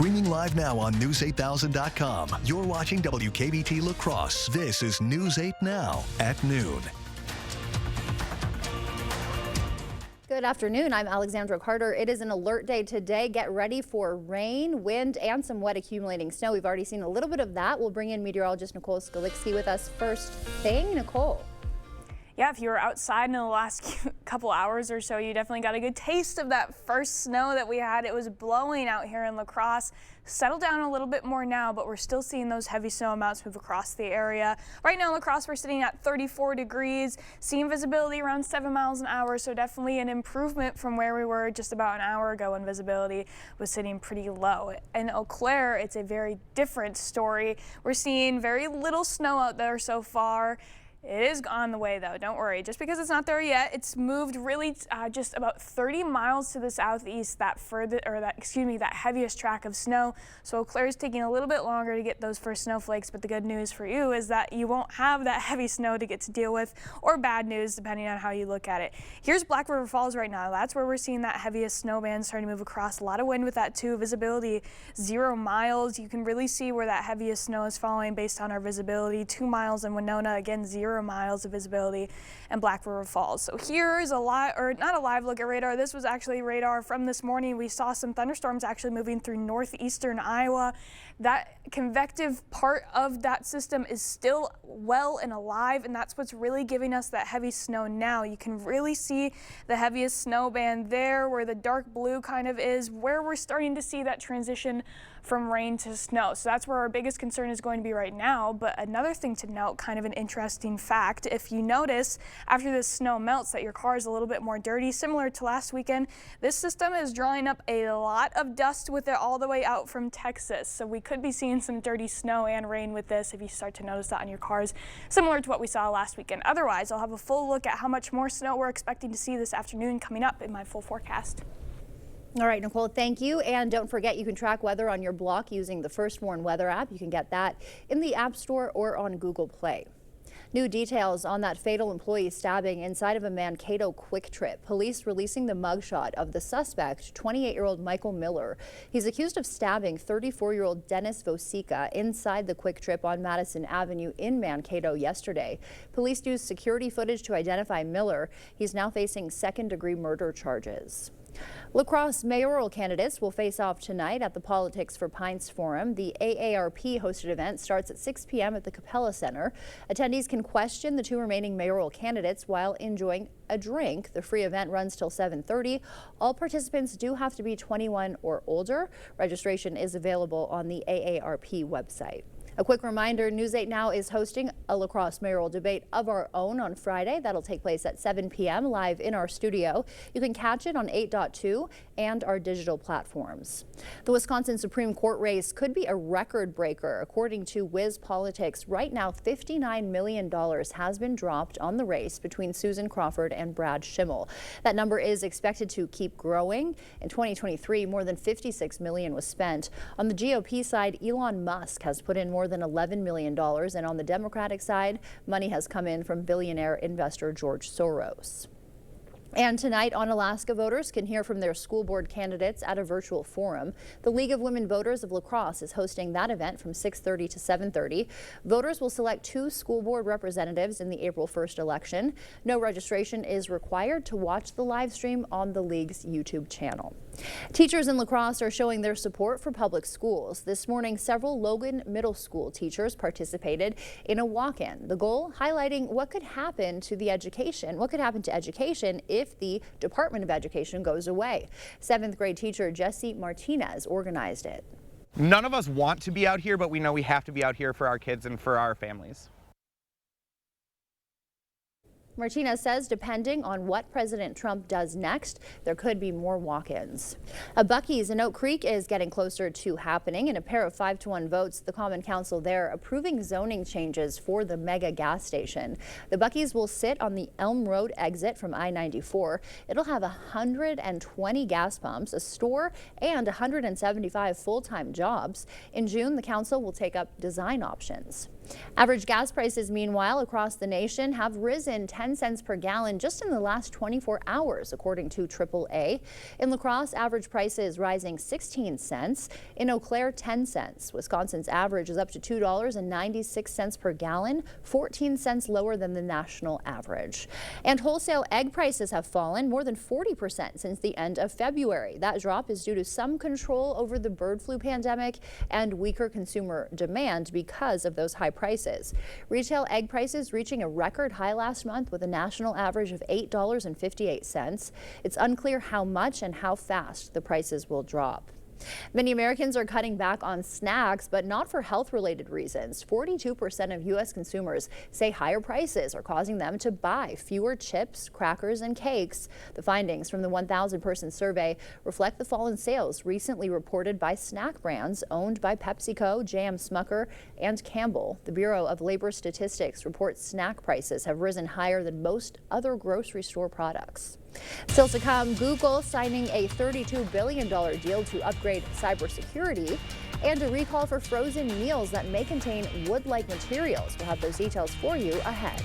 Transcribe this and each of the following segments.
Streaming live now on News8000.com. You're watching WKBT La Crosse. This is News 8 Now at noon. Good afternoon. I'm Alexandra Carter. It is an alert day today. Get ready for rain, wind, and some wet accumulating snow. We've already seen a little bit of that. We'll bring in meteorologist Nicole Skalicki with us first thing. Nicole. Yeah, if you were outside in the last couple hours or so, you definitely got a good taste of that first snow that we had. It was blowing out here in La Crosse. Settled down a little bit more now, but we're still seeing those heavy snow amounts move across the area. Right now in La Crosse, we're sitting at 34 degrees, seeing visibility around 7 miles an hour, so definitely an improvement from where we were just about an hour ago when visibility was sitting pretty low. In Eau Claire, it's a very different story. We're seeing very little snow out there so far. It is on the way though, don't worry. Just because it's not there yet, it's moved really just about 30 miles to the southeast, that heaviest track of snow. So Eau Claire is taking a little bit longer to get those first snowflakes, but the good news for you is that you won't have that heavy snow to get to deal with, or bad news depending on how you look at it. Here's Black River Falls right now. That's where we're seeing that heaviest snow band starting to move across. A lot of wind with that too. Visibility 0 miles. You can really see where that heaviest snow is falling based on our visibility. 2 miles in Winona, again 0 miles of visibility, and Black River Falls. So here is not a live look at radar. This was actually radar from this morning. We saw some thunderstorms actually moving through northeastern Iowa. That convective part of that system is still well and alive, and that's what's really giving us that heavy snow now. You can really see the heaviest snow band there where the dark blue kind of is, where we're starting to see that transition from rain to snow. So that's where our biggest concern is going to be right now. But another thing to note, kind of an interesting fact, if you notice after this snow melts that your car is a little bit more dirty, similar to last weekend, this system is drawing up a lot of dust with it all the way out from Texas. So we could be seeing some dirty snow and rain with this if you start to notice that on your cars, similar to what we saw last weekend. Otherwise, I'll have a full look at how much more snow we're expecting to see this afternoon coming up in my full forecast. All right, Nicole, thank you. And don't forget, you can track weather on your block using the First Warn Weather app. You can get that in the App Store or on Google Play. New details on that fatal employee stabbing inside of a Mankato Quick Trip. Police releasing the mugshot of the suspect, 28-year-old Michael Miller. He's accused of stabbing 34-year-old Dennis Vosica inside the Quick Trip on Madison Avenue in Mankato yesterday. Police used security footage to identify Miller. He's now facing second-degree murder charges. La Crosse mayoral candidates will face off tonight at the Politics for Pines Forum. The AARP hosted event starts at 6 p.m. at the Capella Center. Attendees can question the 2 remaining mayoral candidates while enjoying a drink. The free event runs till 7:30. All participants do have to be 21 or older. Registration is available on the AARP website. A quick reminder, News 8 Now is hosting a La Crosse mayoral debate of our own on Friday. That'll take place at 7 p.m. live in our studio. You can catch it on 8.2 and our digital platforms. The Wisconsin Supreme Court race could be a record breaker. According to Wiz Politics, right now $59 million has been dropped on the race between Susan Crawford and Brad Schimmel. That number is expected to keep growing. In 2023, more than $56 million was spent. On the GOP side, Elon Musk has put in more than $11 million, and on the Democratic side, money has come in from billionaire investor George Soros. And tonight on Alaska, voters can hear from their school board candidates at a virtual forum. The League of Women Voters of La Crosse is hosting that event from 6:30 to 7:30. Voters will select 2 school board representatives in the April 1st election. No registration is required to watch the live stream on the League's YouTube channel. Teachers in La Crosse are showing their support for public schools. This morning, several Logan Middle School teachers participated in a walk-in. The goal, highlighting what could happen to education if the Department of Education goes away. 7th grade teacher Jesse Martinez organized it. None of us want to be out here, but we know we have to be out here for our kids and for our families. Martinez says depending on what President Trump does next, there could be more walk-ins. A Buc-ee's in Oak Creek is getting closer to happening. In a pair of 5-to-1 votes, the Common Council there approving zoning changes for the mega gas station. The Buc-ee's will sit on the Elm Road exit from I-94. It'll have 120 gas pumps, a store, and 175 full-time jobs. In June, the council will take up design options. Average gas prices, meanwhile, across the nation have risen 10 10 cents per gallon just in the last 24 hours, according to AAA. In La Crosse, average prices rising 16 cents. In Eau Claire, 10 cents. Wisconsin's average is up to $2.96 per gallon, 14 cents lower than the national average. And wholesale egg prices have fallen more than 40% since the end of February. That drop is due to some control over the bird flu pandemic and weaker consumer demand because of those high prices. Retail egg prices reaching a record high last month with a national average of $8.58. It's unclear how much and how fast the prices will drop. Many Americans are cutting back on snacks, but not for health-related reasons. 42% of U.S. consumers say higher prices are causing them to buy fewer chips, crackers, and cakes. The findings from the 1,000-person survey reflect the fall in sales recently reported by snack brands owned by PepsiCo, J.M. Smucker, and Campbell. The Bureau of Labor Statistics reports snack prices have risen higher than most other grocery store products. Still to come, Google signing a $32 billion deal to upgrade cybersecurity, and a recall for frozen meals that may contain wood-like materials. We'll have those details for you ahead.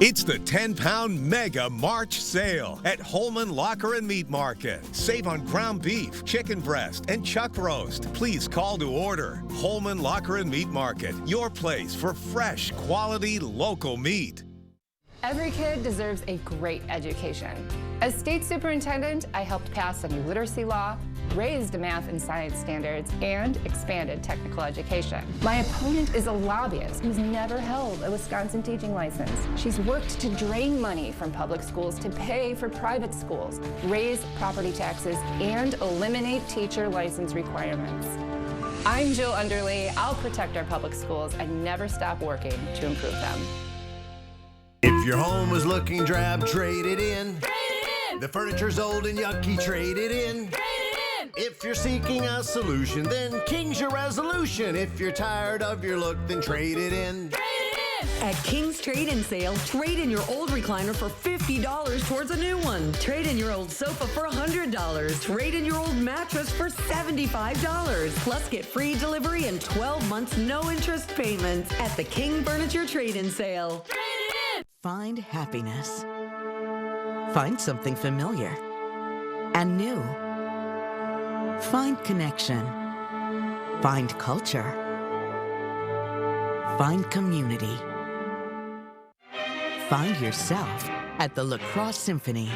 It's the 10-pound mega March sale at Holman Locker and Meat Market. Save on ground beef, chicken breast, and chuck roast. Please call to order. Holman Locker and Meat Market, your place for fresh, quality, local meat. Every kid deserves a great education. As state superintendent, I helped pass a new literacy law, raised math and science standards, and expanded technical education. My opponent is a lobbyist who's never held a Wisconsin teaching license. She's worked to drain money from public schools to pay for private schools, raise property taxes, and eliminate teacher license requirements. I'm Jill Underly. I'll protect our public schools and never stop working to improve them. If your home is looking drab, trade it in. Trade it in. The furniture's old and yucky, trade it in. Trade it in. If you're seeking a solution, then King's your resolution. If you're tired of your look, then trade it in. Trade it in. At King's Trade-In Sale, trade in your old recliner for $50 towards a new one. Trade in your old sofa for $100. Trade in your old mattress for $75. Plus get free delivery and 12 months no interest payments at the King Furniture Trade-In Sale. Trade it in. Find happiness. Find something familiar and new. Find connection. Find culture. Find community. Find yourself at the La Crosse Symphony.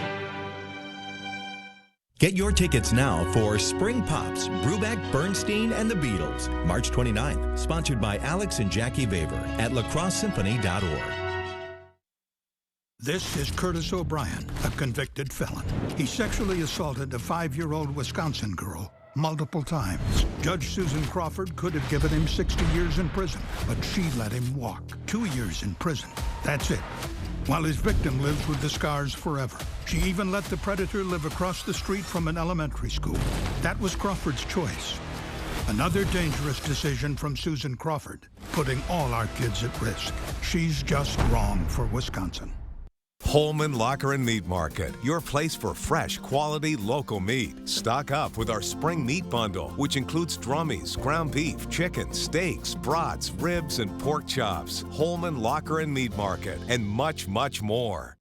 Get your tickets now for Spring Pops, Brubeck, Bernstein, and the Beatles, March 29th, sponsored by Alex and Jackie Vaver at lacrossesymphony.org. This is Curtis O'Brien, a convicted felon. He sexually assaulted a 5-year-old Wisconsin girl multiple times. Judge Susan Crawford could have given him 60 years in prison, but she let him walk. 2 years in prison. That's it. While his victim lives with the scars forever. She even let the predator live across the street from an elementary school. That was Crawford's choice. Another dangerous decision from Susan Crawford, putting all our kids at risk. She's just wrong for Wisconsin. Holman Locker and Meat Market, your place for fresh, quality, local meat. Stock up with our spring meat bundle, which includes drummies, ground beef, chicken, steaks, brats, ribs, and pork chops. Holman Locker and Meat Market, and much, much more.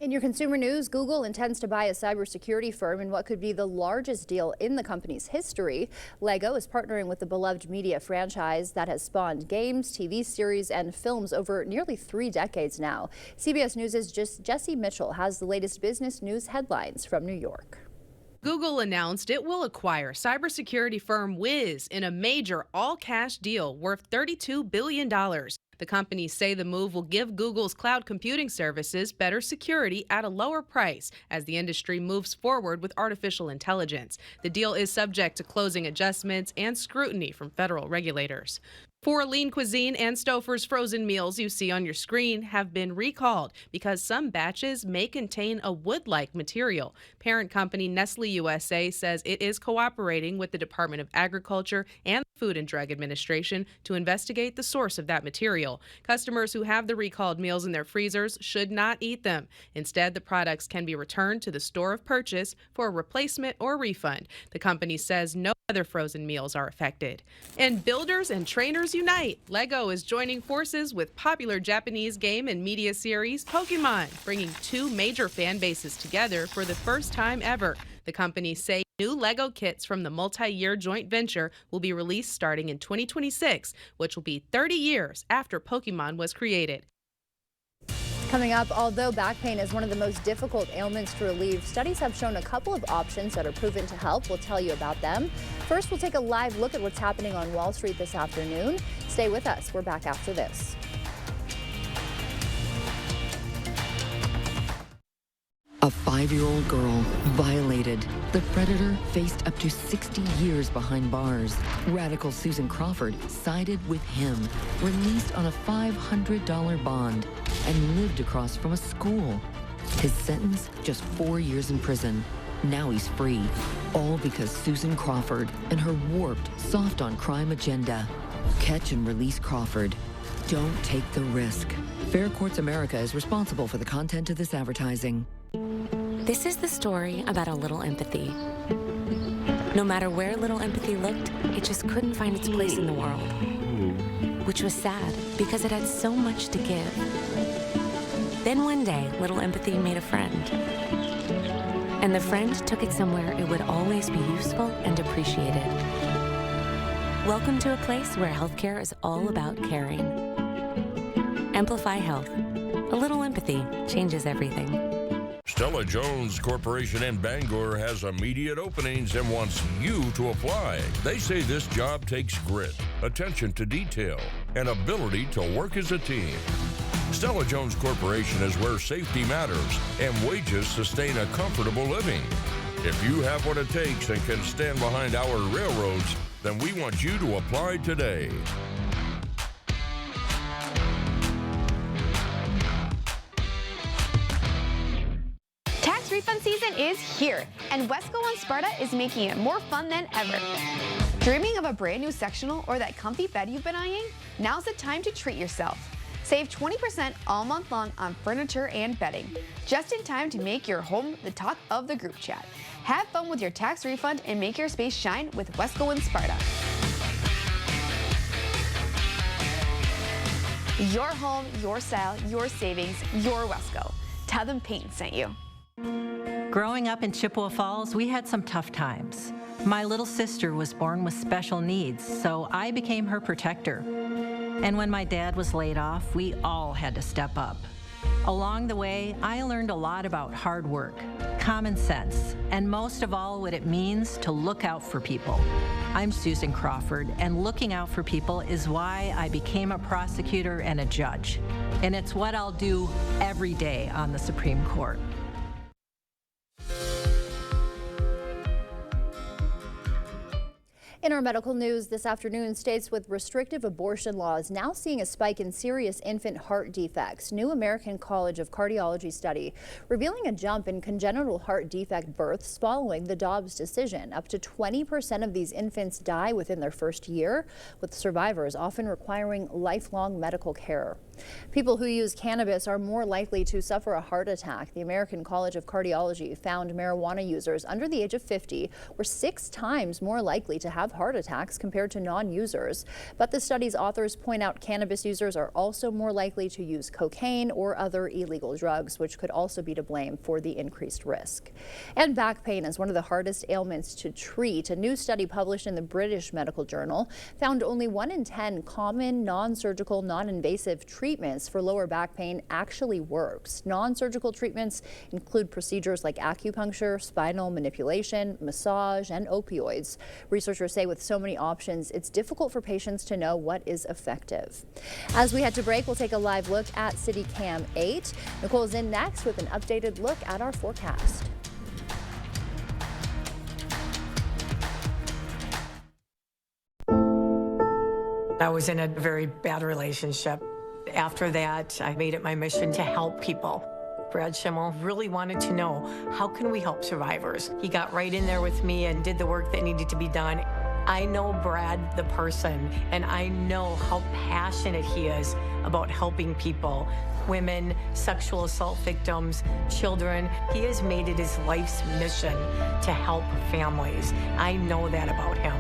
In your consumer news, Google intends to buy a cybersecurity firm in what could be the largest deal in the company's history. Lego is partnering with the beloved media franchise that has spawned games, TV series, and films over nearly 3 decades now. CBS News' Jesse Mitchell has the latest business news headlines from New York. Google announced it will acquire cybersecurity firm Wiz in a major all-cash deal worth $32 billion. The companies say the move will give Google's cloud computing services better security at a lower price as the industry moves forward with artificial intelligence. The deal is subject to closing adjustments and scrutiny from federal regulators. 4 Lean Cuisine and Stouffer's frozen meals you see on your screen have been recalled because some batches may contain a wood-like material. Parent company Nestle USA says it is cooperating with the Department of Agriculture and the Food and Drug Administration to investigate the source of that material. Customers who have the recalled meals in their freezers should not eat them. Instead, the products can be returned to the store of purchase for a replacement or refund. The company says no other frozen meals are affected. And builders and trainers unite. LEGO is joining forces with popular Japanese game and media series Pokemon, bringing two major fan bases together for the first time ever. The company say new LEGO kits from the multi-year joint venture will be released starting in 2026, which will be 30 years after Pokemon was created. Coming up, although back pain is one of the most difficult ailments to relieve, studies have shown a couple of options that are proven to help. We'll tell you about them. First, we'll take a live look at what's happening on Wall Street this afternoon. Stay with us. We're back after this. A 5-year-old girl violated. The predator faced up to 60 years behind bars. Radical Susan Crawford sided with him, released on a $500 bond, and lived across from a school. His sentence, just 4 years in prison. Now he's free, all because Susan Crawford and her warped, soft-on-crime agenda. Catch and release Crawford. Don't take the risk. Fair Courts America is responsible for the content of this advertising. This is the story about a little empathy. No matter where little empathy looked, it just couldn't find its place in the world. Which was sad, because it had so much to give. Then one day, little empathy made a friend. And the friend took it somewhere it would always be useful and appreciated. Welcome to a place where healthcare is all about caring. Amplify Health. A little empathy changes everything. Stella-Jones Corporation in Bangor has immediate openings and wants you to apply. They say this job takes grit, attention to detail, and ability to work as a team. Stella-Jones Corporation is where safety matters and wages sustain a comfortable living. If you have what it takes and can stand behind our railroads, then we want you to apply today. Refund season is here, and Wesco on Sparta is making it more fun than ever. Dreaming of a brand new sectional or that comfy bed you've been eyeing? Now's the time to treat yourself. Save 20% all month long on furniture and bedding, just in time to make your home the talk of the group chat. Have fun with your tax refund and make your space shine with Wesco and Sparta. Your home, your style, your savings, your Wesco. Tell them Peyton sent you. Growing up in Chippewa Falls, we had some tough times. My little sister was born with special needs, so I became her protector. And when my dad was laid off, we all had to step up. Along the way, I learned a lot about hard work, common sense, and most of all, what it means to look out for people. I'm Susan Crawford, and looking out for people is why I became a prosecutor and a judge. And it's what I'll do every day on the Supreme Court. In our medical news this afternoon, states with restrictive abortion laws now seeing a spike in serious infant heart defects. New American College of Cardiology study revealing a jump in congenital heart defect births following the Dobbs decision. Up to 20% of these infants die within their first year, with survivors often requiring lifelong medical care. People who use cannabis are more likely to suffer a heart attack. The American College of Cardiology found marijuana users under the age of 50 were 6 times more likely to have heart attacks compared to non-users. But the study's authors point out cannabis users are also more likely to use cocaine or other illegal drugs, which could also be to blame for the increased risk. And back pain is one of the hardest ailments to treat. A new study published in the British Medical Journal found only 1 in 10 common non-surgical, non-invasive treatments for lower back pain actually works. Non-surgical treatments include procedures like acupuncture, spinal manipulation, massage, and opioids. Researchers say with so many options, it's difficult for patients to know what is effective. As we head to break, we'll take a live look at City Cam 8. Nicole's in next with an updated look at our forecast. I was in a very bad relationship. After that, I made it my mission to help people. Brad Schimmel really wanted to know, how can we help survivors? He got right in there with me and did the work that needed to be done. I know Brad the person, and I know how passionate he is about helping people, women, sexual assault victims, children. He has made it his life's mission to help families. I know that about him.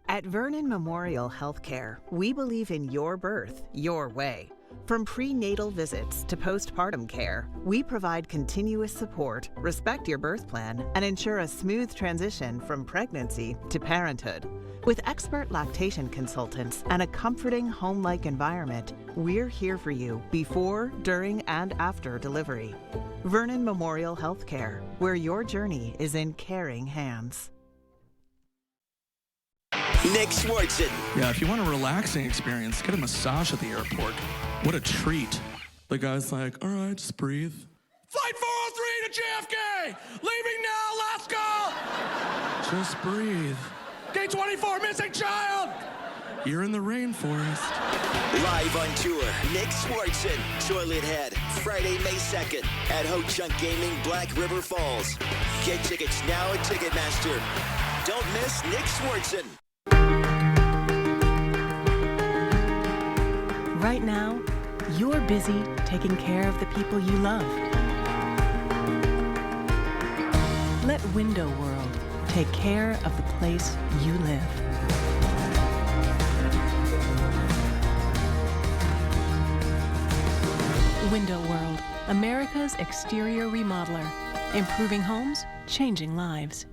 At Vernon Memorial Healthcare, we believe in your birth, your way. From prenatal visits to postpartum care, we provide continuous support, respect your birth plan, and ensure a smooth transition from pregnancy to parenthood. With expert lactation consultants and a comforting home-like environment, we're here for you before, during, and after delivery. Vernon Memorial Healthcare, where your journey is in caring hands. Nick Swardson. Yeah, if you want a relaxing experience, get a massage at the airport. What a treat. The guy's like, all right, just breathe. Flight 403 to JFK! Leaving now, let's go! Just breathe. Gate 24, missing child! You're in the rainforest. Live on tour, Nick Swardson, Toilet Head, Friday, May 2nd at Ho Chunk Gaming, Black River Falls. Get tickets now at Ticketmaster. Don't miss Nick Swardson. Right now, you're busy taking care of the people you love. Let Window World take care of the place you live. Window World, America's exterior remodeler. Improving homes, changing lives.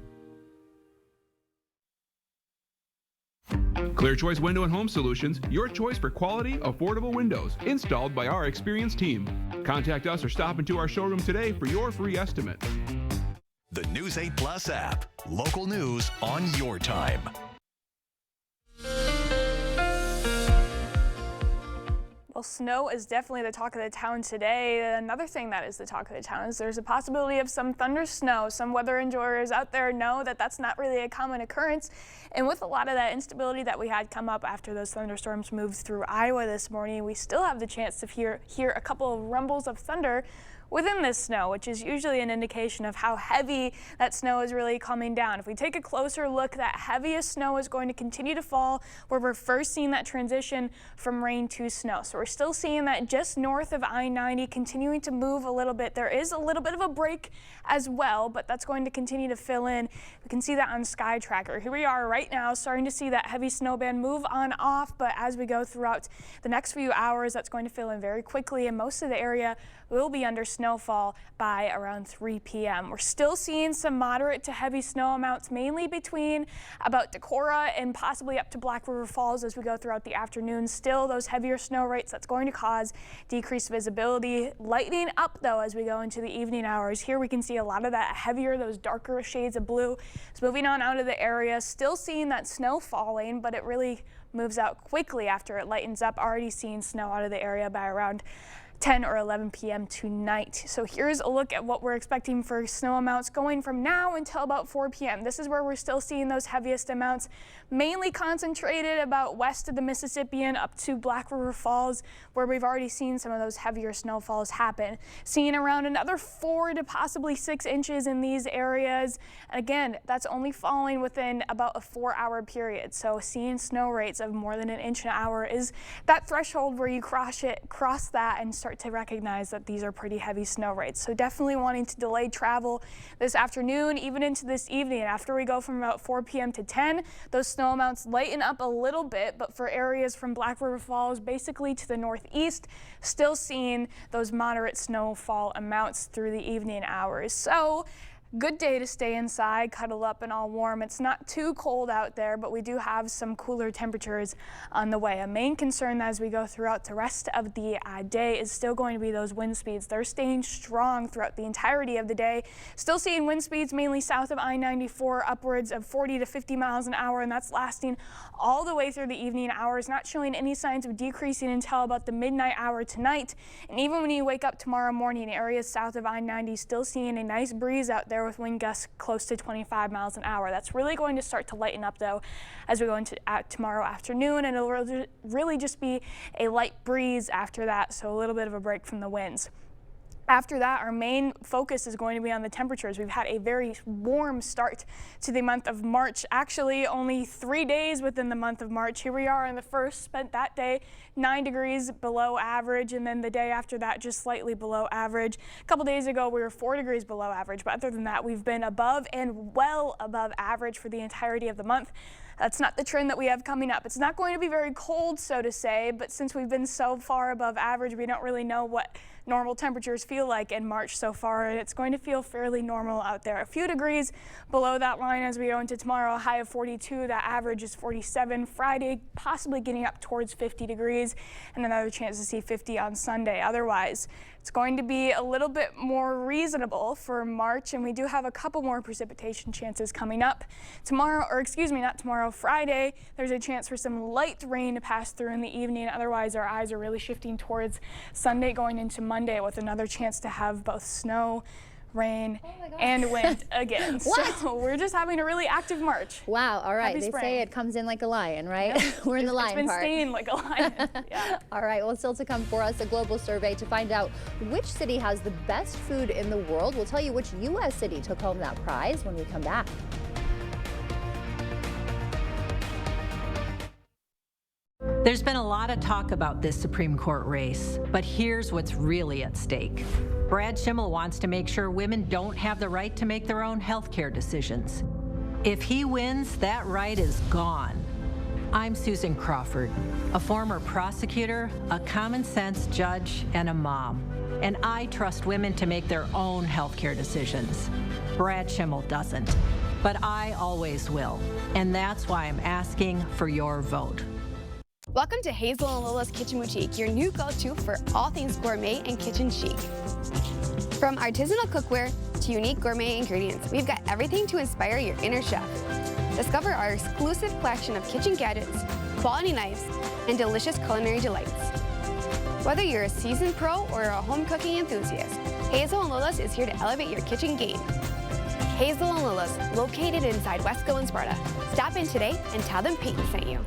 Clear Choice Window and Home Solutions, your choice for quality, affordable windows, installed by our experienced team. Contact us or stop into our showroom today for your free estimate. The News 8 Plus app. Local news on your time. Well, snow is definitely the talk of the town today. Another thing that is the talk of the town is there's a possibility of some thunder snow. Some weather enjoyers out there know that that's not really a common occurrence. And with a lot of that instability that we had come up after those thunderstorms moved through Iowa this morning, we still have the chance to hear a couple of rumbles of thunder within this snow, which is usually an indication of how heavy that snow is really coming down. If we take a closer look, that heaviest snow is going to continue to fall where we're first seeing that transition from rain to snow. So we're still seeing that just north of I-90 continuing to move a little bit. There is a little bit of a break as well, but that's going to continue to fill in. We can see that on Sky Tracker. Here we are right now starting to see that heavy snow band move on off, but as we go throughout the next few hours, that's going to fill in very quickly, and most of the area will be under snowfall by around 3 p.m. We're still seeing some moderate to heavy snow amounts, mainly between about Decorah and possibly up to Black River Falls as we go throughout the afternoon. Still those heavier snow rates, that's going to cause decreased visibility. Lightening up though as we go into the evening hours. Here we can see a lot of that heavier, those darker shades of blue. It's moving on out of the area. Still seeing that snow falling, but it really moves out quickly after it lightens up. Already seeing snow out of the area by around 10 or 11 p.m. tonight. So here's a look at what we're expecting for snow amounts going from now until about 4 p.m. This is where we're still seeing those heaviest amounts, mainly concentrated about west of the Mississippi and up to Black River Falls, where we've already seen some of those heavier snowfalls happen. Seeing around another 4 to possibly 6 inches in these areas. Again, that's only falling within about a 4-hour period. So seeing snow rates of more than an inch an hour is that threshold where you cross that and start to recognize that these are pretty heavy snow rates. So definitely wanting to delay travel this afternoon, even into this evening. After we go from about 4 p.m. to 10, those snow amounts lighten up a little bit, but for areas from Black River Falls basically to the northeast, still seeing those moderate snowfall amounts through the evening hours. So good day to stay inside, cuddle up and all warm. It's not too cold out there, but we do have some cooler temperatures on the way. A main concern as we go throughout the rest of the day is still going to be those wind speeds. They're staying strong throughout the entirety of the day. Still seeing wind speeds mainly south of I-94 upwards of 40 to 50 miles an hour, and that's lasting all the way through the evening hours, not showing any signs of decreasing until about the midnight hour tonight. And even when you wake up tomorrow morning, areas south of I-90 still seeing a nice breeze out there with wind gusts close to 25 miles an hour. That's really going to start to lighten up though as we go into tomorrow afternoon, and it'll really just be a light breeze after that, so a little bit of a break from the winds. After that, our main focus is going to be on the temperatures. We've had a very warm start to the month of March. Actually, only 3 days within the month of March. Here we are on the 1st, spent that day 9 degrees below average, and then the day after that, just slightly below average. A couple days ago, we were 4 degrees below average, but other than that, we've been above and well above average for the entirety of the month. That's not the trend that we have coming up. It's not going to be very cold, so to say, but since we've been so far above average, we don't really know what normal temperatures feel like in March so far, and it's going to feel fairly normal out there. A few degrees below that line as we go into tomorrow, a high of 42. That average is 47. Friday, possibly getting up towards 50 degrees, and another chance to see 50 on Sunday. Otherwise, it's going to be a little bit more reasonable for March, and we do have a couple more precipitation chances coming up. Tomorrow, or excuse me, not tomorrow, Friday, there's a chance for some light rain to pass through in the evening. Otherwise, our eyes are really shifting towards Sunday going into Monday with another chance to have both snow, rain, and wind again. So we're just having a really active March. Wow, all right. Happy They spring. say it comes in like a lion, right? We're in the lion It's been part. staying like a lion. Yeah. All right, well, still to come for us, a global survey to find out which city has the best food in the world. We'll tell you which U.S. city took home that prize when we come back. There's been a lot of talk about this Supreme Court race, but here's what's really at stake. Brad Schimmel wants to make sure women don't have the right to make their own health care decisions. If he wins, that right is gone. I'm Susan Crawford, a former prosecutor, a common sense judge, and a mom. And I trust women to make their own health care decisions. Brad Schimmel doesn't, but I always will. And that's why I'm asking for your vote. Welcome to Hazel and Lola's Kitchen Boutique, your new go-to for all things gourmet and kitchen chic. From artisanal cookware to unique gourmet ingredients, we've got everything to inspire your inner chef. Discover our exclusive collection of kitchen gadgets, quality knives, and delicious culinary delights. Whether you're a seasoned pro or a home cooking enthusiast, Hazel and Lola's is here to elevate your kitchen game. Hazel and Lola's, located inside Wesco and Sparta. Stop in today and tell them Peyton sent you.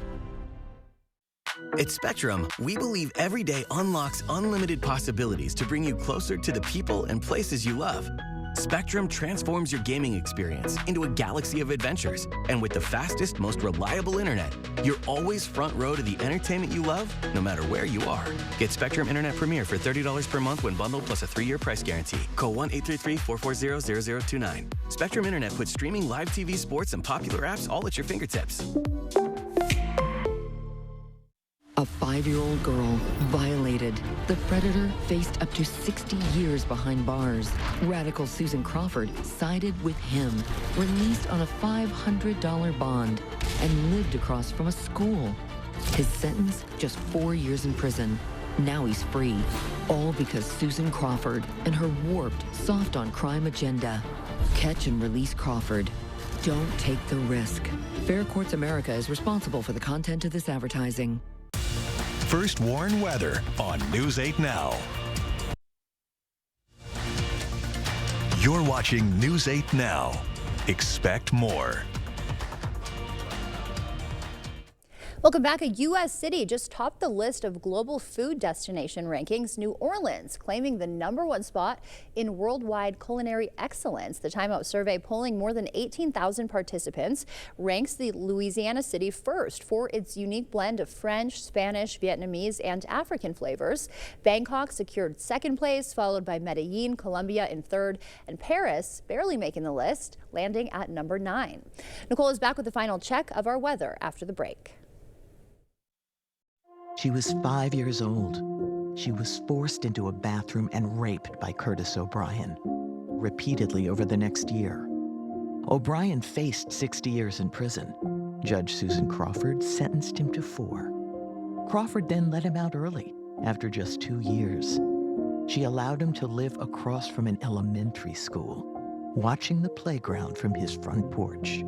At Spectrum, we believe every day unlocks unlimited possibilities to bring you closer to the people and places you love. Spectrum transforms your gaming experience into a galaxy of adventures. And with the fastest, most reliable internet, you're always front row to the entertainment you love, no matter where you are. Get Spectrum Internet Premier for $30 per month when bundled plus a 3-year price guarantee. Call 1-833-440-0029. Spectrum Internet puts streaming live TV, sports, and popular apps all at your fingertips. A 5-year-old girl violated. The predator faced up to 60 years behind bars. Radical Susan Crawford sided with him, released on a $500 bond, and lived across from a school. His sentence, just 4 years in prison. Now he's free, all because Susan Crawford and her warped, soft-on-crime agenda. Catch and release Crawford. Don't take the risk. Fair Courts America is responsible for the content of this advertising. First Warn Weather on News 8 Now. You're watching News 8 Now. Expect more. Welcome back. A U.S. city just topped the list of global food destination rankings. New Orleans claiming the #1 spot in worldwide culinary excellence. The Time Out survey, polling more than 18,000 participants, ranks the Louisiana city first for its unique blend of French, Spanish, Vietnamese, and African flavors. Bangkok secured second place, followed by Medellin, Colombia in third, and Paris barely making the list, landing at number 9. Nicole is back with the final check of our weather after the break. She was 5 years old. She was forced into a bathroom and raped by Curtis O'Brien, repeatedly over the next year. O'Brien faced 60 years in prison. Judge Susan Crawford sentenced him to 4. Crawford then let him out early, after just 2 years. She allowed him to live across from an elementary school, watching the playground from his front porch.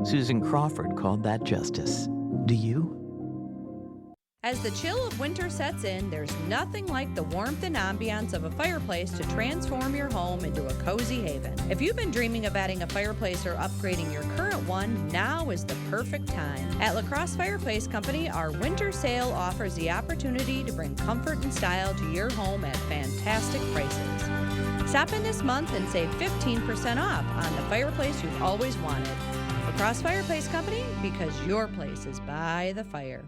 Susan Crawford called that justice. Do you? As the chill of winter sets in, there's nothing like the warmth and ambiance of a fireplace to transform your home into a cozy haven. If you've been dreaming of adding a fireplace or upgrading your current one, now is the perfect time. At La Crosse Fireplace Company, our winter sale offers the opportunity to bring comfort and style to your home at fantastic prices. Stop in this month and save 15% off on the fireplace you've always wanted. La Crosse Fireplace Company, because your place is by the fire.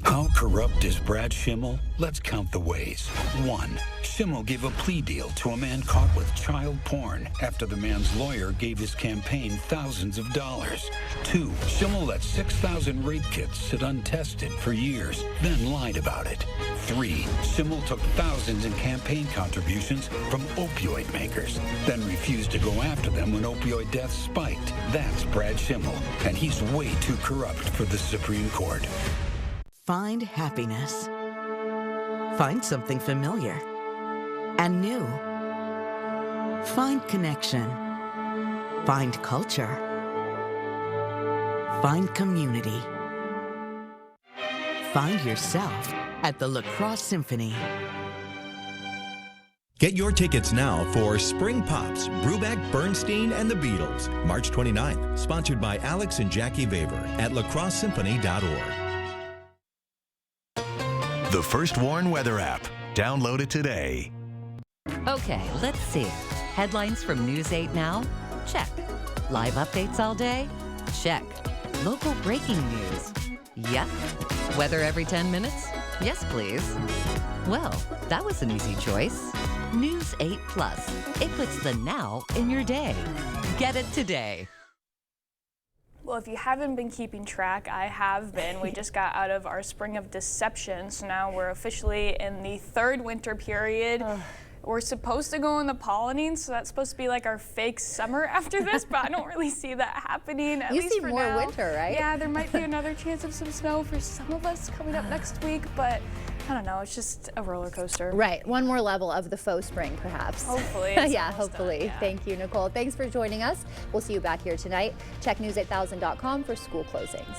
How corrupt is Brad Schimmel? Let's count the ways. 1. Schimmel gave a plea deal to a man caught with child porn after the man's lawyer gave his campaign thousands of dollars. 2. Schimmel let 6,000 rape kits sit untested for years, then lied about it. 3. Schimmel took thousands in campaign contributions from opioid makers, then refused to go after them when opioid deaths spiked. That's Brad Schimmel, and he's way too corrupt for the Supreme Court. Find happiness. Find something familiar and new. Find connection. Find culture. Find community. Find yourself at the La Crosse Symphony. Get your tickets now for Spring Pops, Brubeck, Bernstein, and the Beatles, March 29th. Sponsored by Alex and Jackie Vaver at lacrossesymphony.org. The First Warn Weather app. Download it today. Okay, let's see. Headlines from News 8 Now? Check. Live updates all day? Check. Local breaking news? Yep. Weather every 10 minutes? Yes, please. Well, that was an easy choice. News 8 Plus. It puts the now in your day. Get it today. Well, if you haven't been keeping track, I have been. We just got out of our spring of deception, so now we're officially in the third winter period. We're supposed to go in the pollinating, so that's supposed to be like our fake summer after this, but I don't really see that happening, at least for now. You see more winter, right? Yeah, there might be another chance of some snow for some of us coming up next week, but I don't know, it's just a roller coaster. Right, one more level of the faux spring, perhaps. Hopefully. Yeah, hopefully. Done, yeah. Thank you, Nicole. Thanks for joining us. We'll see you back here tonight. Check news8000.com for school closings.